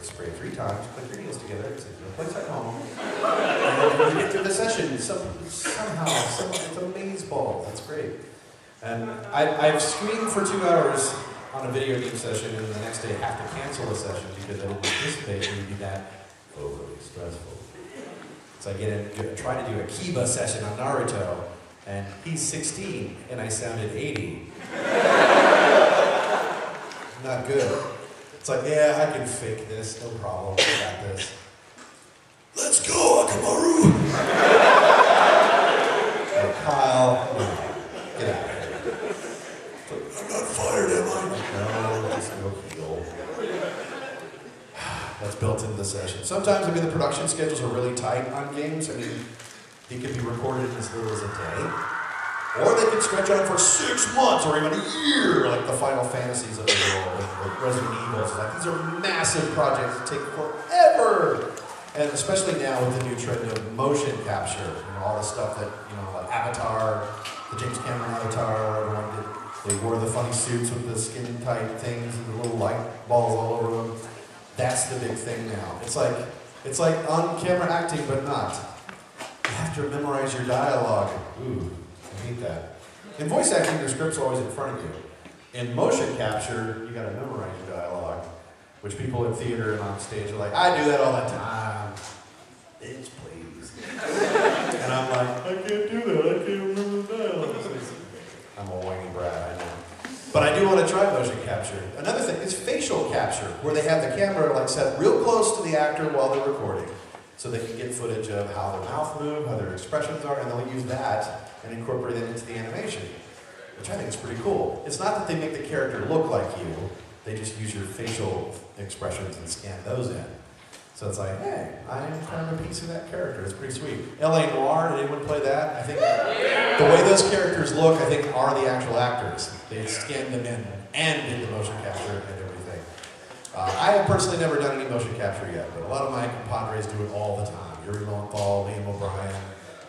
spray 3 times, click your heels together, it's in a place at home. And when you get through the session, somehow, it's a maze ball. That's great. And I've streamed for 2 hours on a video game session, and the next day I have to cancel the session because I didn't anticipate it would be that overly stressful. So I try to do a Kiba session on Naruto, and he's 16, and I sounded 80. Not good. It's like, yeah, I can fake this, no problem, I got this. Let's go, Akamaru! And Kyle, get out of here. I'm not fired, am I? No, just no heal. That's built into the session. Sometimes, I mean, the production schedules are really tight on games. I mean, they can be recorded in as little as a day. Or they can stretch on for 6 months or even a year, like the Final Fantasies of the world, or Resident Evils. Like, these are massive projects that take forever. And especially now with the new trend of motion capture, all the stuff that, like Avatar, the James Cameron Avatar, everyone did. They wore the funny suits with the skin-tight things and the little light balls all over them. That's the big thing now. It's like on-camera acting, but not. You have to memorize your dialogue. Ooh. I hate that. In voice acting, your script's always in front of you. In motion capture, you gotta memorize your dialogue, which people in theater and on stage are like, I do that all the time. Bitch, please. And I'm like, I can't do that, I can't remember the dialogue. I'm a whiny brat, I know. But I do want to try motion capture. Another thing is facial capture, where they have the camera like set real close to the actor while they're recording, so they can get footage of how their mouth moves, how their expressions are, and they'll use that and incorporate it into the animation, which I think is pretty cool. It's not that they make the character look like you, they just use your facial expressions and scan those in. So it's like, hey, I'm kind of a piece of that character. It's pretty sweet. L.A. Noire, did anyone play that? I think the way those characters look, I think, are the actual actors. They scanned them in and did the motion capture and everything. I have personally never done any motion capture yet, but a lot of my compadres do it all the time. Yuri Lowenthal, Liam O'Brien,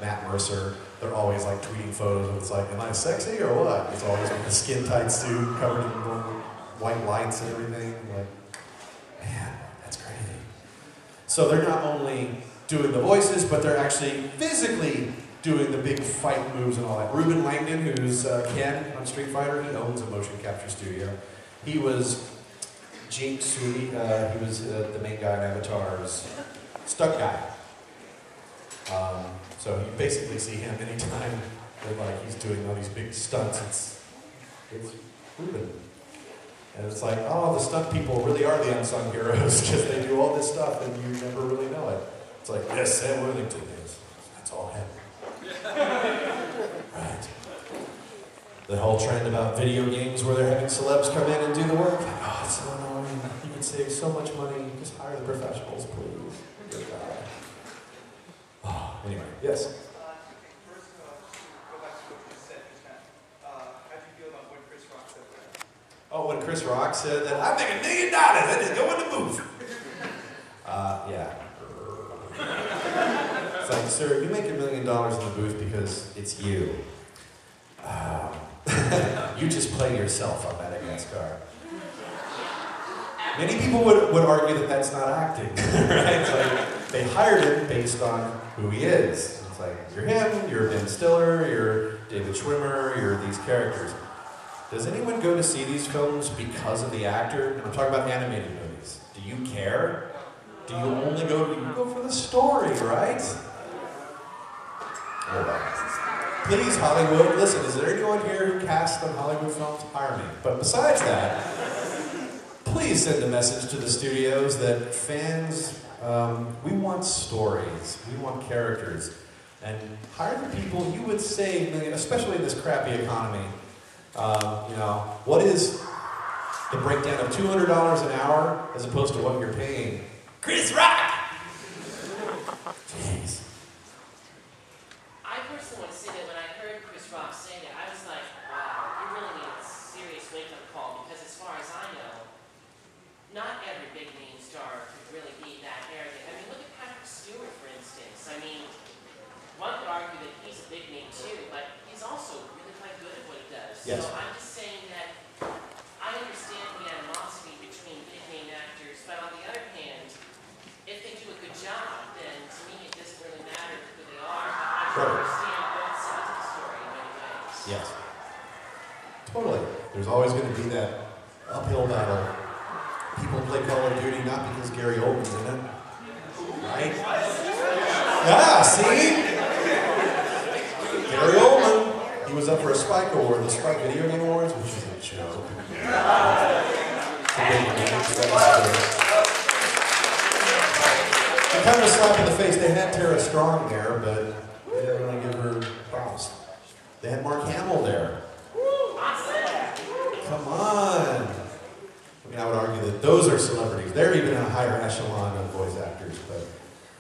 Matt Mercer, they're always like tweeting photos of it's like, am I sexy or what? It's always with a skin-tight suit covered in white lights and everything. Like, man, that's crazy. So they're not only doing the voices, but they're actually physically doing the big fight moves and all that. Ruben Langdon, who's Ken on Street Fighter, he owns a motion capture studio. He was Jing Sui, he was the main guy in Avatar's stunt guy. So you basically see him anytime that like he's doing all these big stunts. It's Ruben. And it's like, oh, the stunt people really are the unsung heroes because they do all this stuff and you never really know it. It's like, yes, Sam Worthington is. That's all him. Right. The whole trend about video games where they're having celebs come in and do the work. Like, oh, it's so annoying. You can save so much money. Just hire the professionals, please. Good God. Oh, anyway, yes? First, go back to what you said just now. How do you feel about what Chris Rock said there? Oh, when Chris Rock said that, I make $1 million, I just go in the booth. Yeah. It's like, sir, you make $1 million in the booth because it's you. You just play yourself on Madagascar. Many people would argue that that's not acting, right? It's like, they hired him based on who he is. It's like, you're him, you're Ben Stiller, you're David Schwimmer, you're these characters. Does anyone go to see these films because of the actor? And I'm talking about animated movies. Do you care? Do you only go for the story, right? Please, Hollywood, listen, is there anyone here who casts on Hollywood films? Hire me. But besides that, please send a message to the studios that fans, we want stories, we want characters, and hire the people you would save, especially in this crappy economy. What is the breakdown of $200 an hour as opposed to what you're paying Chris Rock? Jeez. I personally want to say that when I heard Chris Rock say that, I was like, wow, you really need a serious wake-up call, because as far as I know, not every big name star could really be that arrogant. I mean, look at Patrick Stewart, for instance. I mean, one could argue that he's a big name too, but he's also really quite good at what he does. Yes. So I'm just saying that I understand the animosity between big name actors, but on the other hand, understand both sides of the story in many ways. Yes. Totally. There's always going to be that uphill battle. People play Call of Duty not because Gary Oldman's in it. Right? Yeah, see? Gary Oldman. He was up for a Spike Award, the Spike Video Game Awards, which is a joke. It's kind of a slap in the face. They had Tara Strong there, but they didn't really give her props. They had Mark Hamill there. Come on. I mean, I would argue that those are celebrities. They're even in a higher echelon of voice actors, but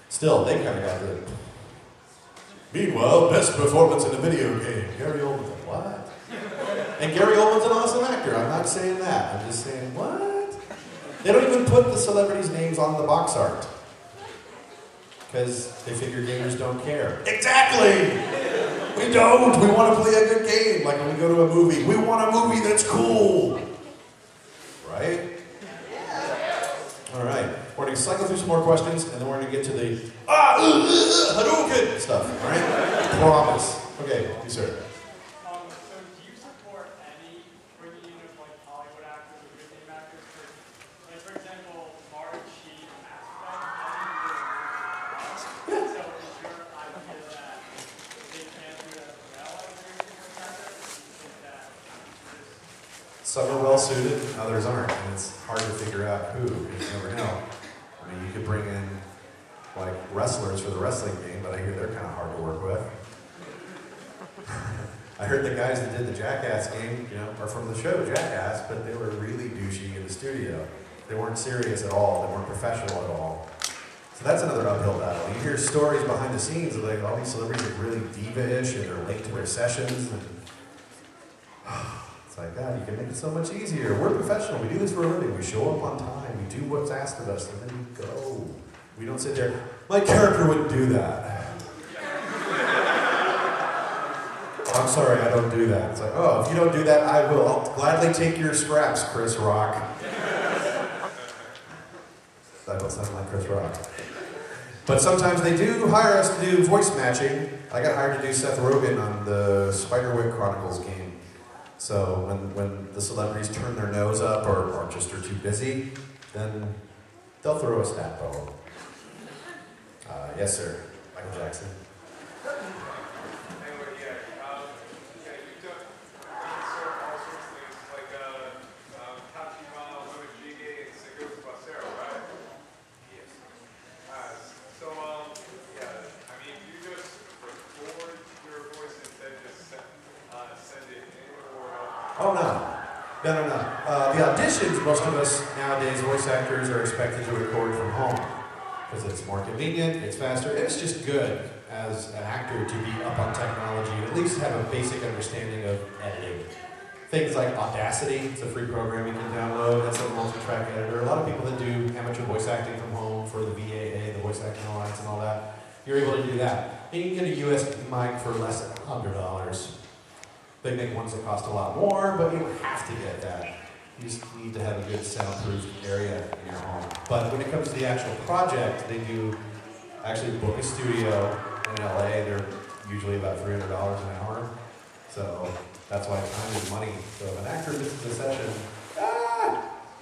still, they kind of got the... Meanwhile, best performance in a video game. Gary Oldman. What? And Gary Oldman's an awesome actor. I'm not saying that. I'm just saying, what? They don't even put the celebrities' names on the box art. Because they figure gamers don't care. Exactly! We don't! We want to play a good game. Like when we go to a movie. We want a movie that's cool. Right? Alright. We're going to cycle through some more questions, and then we're going to get to the Hadouken stuff. Alright? Promise. Okay, you sir. So do you support any bringing in of like Hollywood actors or good name actors? Like for example, Martin Sheen and Mass Effect. So is your idea that they can't do that as well as bringing in voice actors? Or do you think that Some are well suited, others aren't. And it's hard to figure out who. You never know. I mean, you could bring in like wrestlers for the wrestling game, but I hear they're kind of hard to work with. I heard the guys that did the Jackass game, you know, are from the show Jackass, but they were really douchey in the studio. They weren't serious at all. They weren't professional at all. So that's another uphill battle. You hear stories behind the scenes of like all these celebrities are really diva-ish and they're late to their sessions. And it's like, God, you can make it so much easier. We're professional. We do this for a living. We show up on time. We do what's asked of us, and then we go. We don't sit there. My character wouldn't do that. I'm sorry, I don't do that. It's like, oh, if you don't do that, I will. I'll gladly take your scraps, Chris Rock. That don't sound like Chris Rock. But sometimes they do hire us to do voice matching. I got hired to do Seth Rogen on the Spiderwick Chronicles game. So when the celebrities turn their nose up or just are too busy, then they'll throw a stat bubble. Yes, sir. Michael Jackson. Anyway, you took insert all sorts of things like Tachibana, Lemon Jjigae, and Sego's Basero, right? Yes. I mean, you just record your voice and then just send it in or... Oh, no. No. The auditions, most of us nowadays, voice actors, are expected to record from home. Because it's more convenient, it's faster, and it's just good as an actor to be up on technology and at least have a basic understanding of editing. Things like Audacity, it's a free program you can download, that's a multi-track editor. A lot of people that do amateur voice acting from home for the VAA, the Voice Acting Alliance and all that, you're able to do that. And you can get a USB mic for less than $100. They make ones that cost a lot more, but you don't have to get that. You just need to have a good soundproof area in your home. But when it comes to the actual project, they do actually book a studio in LA. They're usually about $300 an hour. So that's why time is money. So if an actor misses a session,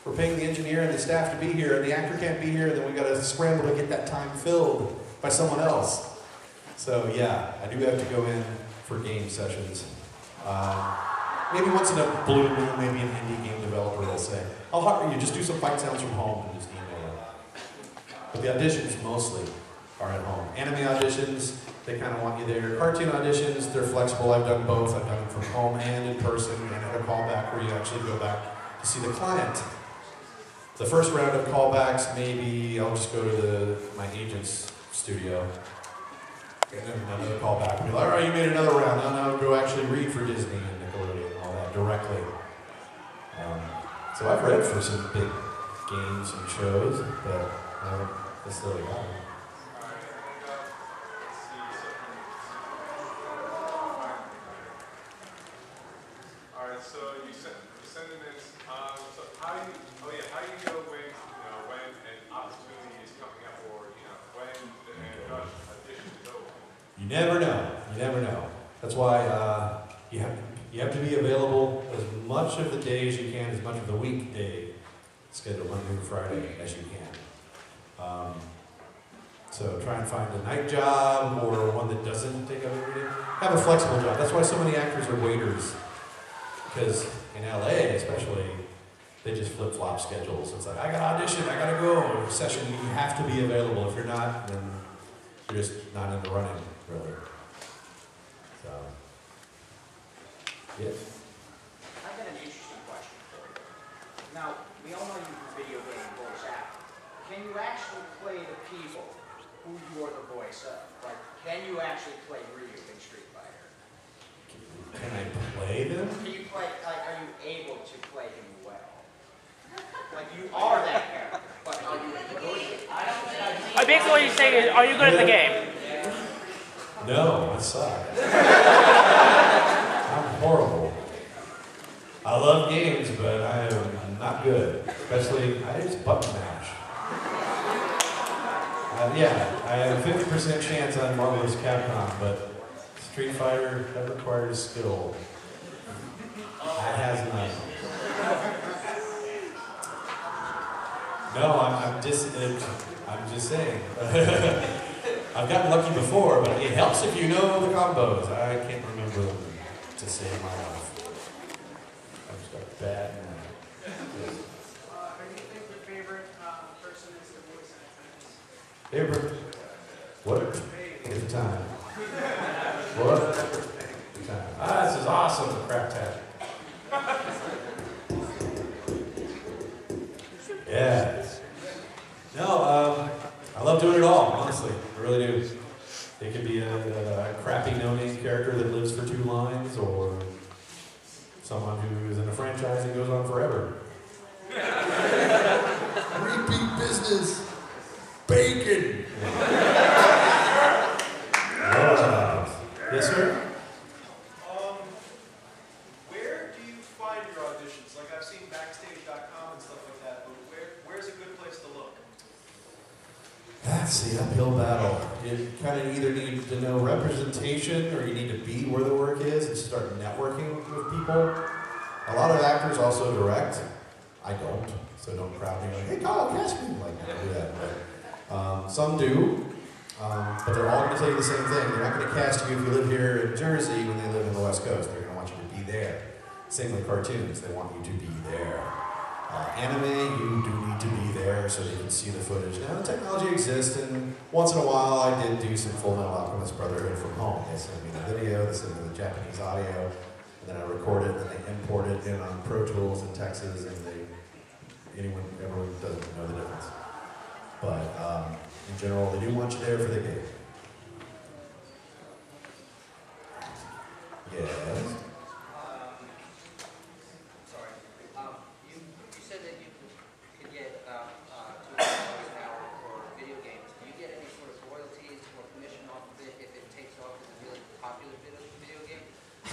we're paying the engineer and the staff to be here, and the actor can't be here, and then we got to scramble to get that time filled by someone else. So yeah, I do have to go in for game sessions. Maybe once in a blue moon, maybe an indie game developer will say, I'll hire you, just do some fight sounds from home and just email it. But the auditions mostly are at home. Anime auditions, they kind of want you there. Cartoon auditions, they're flexible. I've done both. I've done them from home and in person, and at a callback where you actually go back to see the client. The first round of callbacks, maybe I'll just go to my agent's studio. And then another callback. Be like, all right, you made another round. Now go actually read for Disney and Nickelodeon and all that directly. So I've read for some big games and shows, but I haven't necessarily got them. Alright, so you send them in. So how do you know when an opportunity is coming up, or when the audition is over? You You never know. You never know. That's why you have to be available as much of the day as you can, as much of the weekday schedule, Monday through Friday, as you can. So try and find a night job or one that doesn't take up every day. Have a flexible job. That's why so many actors are waiters. Because in LA, especially, they just flip-flop schedules. It's like, I got audition, I gotta go. Session, you have to be available. If you're not, then you're just not in the running, really. So, yes. I've got an interesting question for you. Now, we all know you do video game voice acting. Can you actually play the people who you're the voice of? Like, can you actually play Ryu in Street Fighter? Can I play them? Can you play, like, are you able to play him well? Like, you are that character, but are you good? Basically what you're saying is, are you good at the game? No, I suck. I'm horrible. I love games, but I am not good. Especially, I just button mash. Yeah, I have a 50% chance on Marvel vs. Capcom, but Street Fighter, that requires skill. That has none. No, I'm just saying. I've gotten lucky before, but it helps if you know the combos. I can't remember them to save my life. I've just got bad memory. Who do you think your favorite person is to voice in Hebert, what? It's the time. What? The time. Ah, this is awesome, the crap tag. Yeah. No, I love doing it all, honestly. I really do. It could be a crappy no-name character that lives for 2 lines, or someone who is in a franchise and goes on forever. Repeat business. Bacon. Yes, sir? Where do you find your auditions? Like, I've seen Backstage.com and stuff like that, but where's a good place to look? That's the uphill battle. You kind of either need to know representation or you need to be where the work is and start networking with people. A lot of actors also direct. I don't, so don't crowd me like, hey, Kyle, cast me. Like, I don't do that. But, some do, but they're all going to tell you the same thing. They're not going to cast you if you live here in Jersey when they live in the West Coast. They're going to want you to be there. Same with cartoons. They want you to be there. Anime, you do need to be there so they can see the footage. Now, the technology exists, and once in a while I did do some Full Metal Alchemist Brotherhood from home. They sent me the video, they sent me the Japanese audio, and then I record it, and then they import it in on Pro Tools in Texas, and everyone doesn't know the difference. But in general, they do want you there for the game. Yes? Sorry. You said that you could get $200 an hour for video games. Do you get any sort of royalties or commission off of it if it takes off as a really popular video game?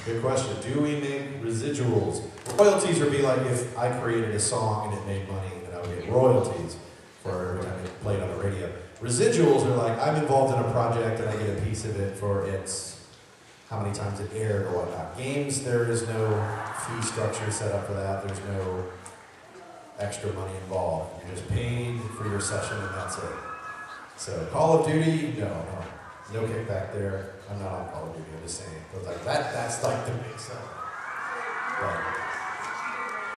Good question. Do we make residuals? Royalties would be like if I created a song and it made money, then I would get royalties for every time it played on the radio. Residuals are like, I'm involved in a project and I get a piece of it for its, how many times it aired or whatnot. Games, there is no fee structure set up for that. There's no extra money involved. You're just paid for your session and that's it. So Call of Duty, no kickback there. I'm not on Call of Duty, I'm just saying. But like that's like the big stuff.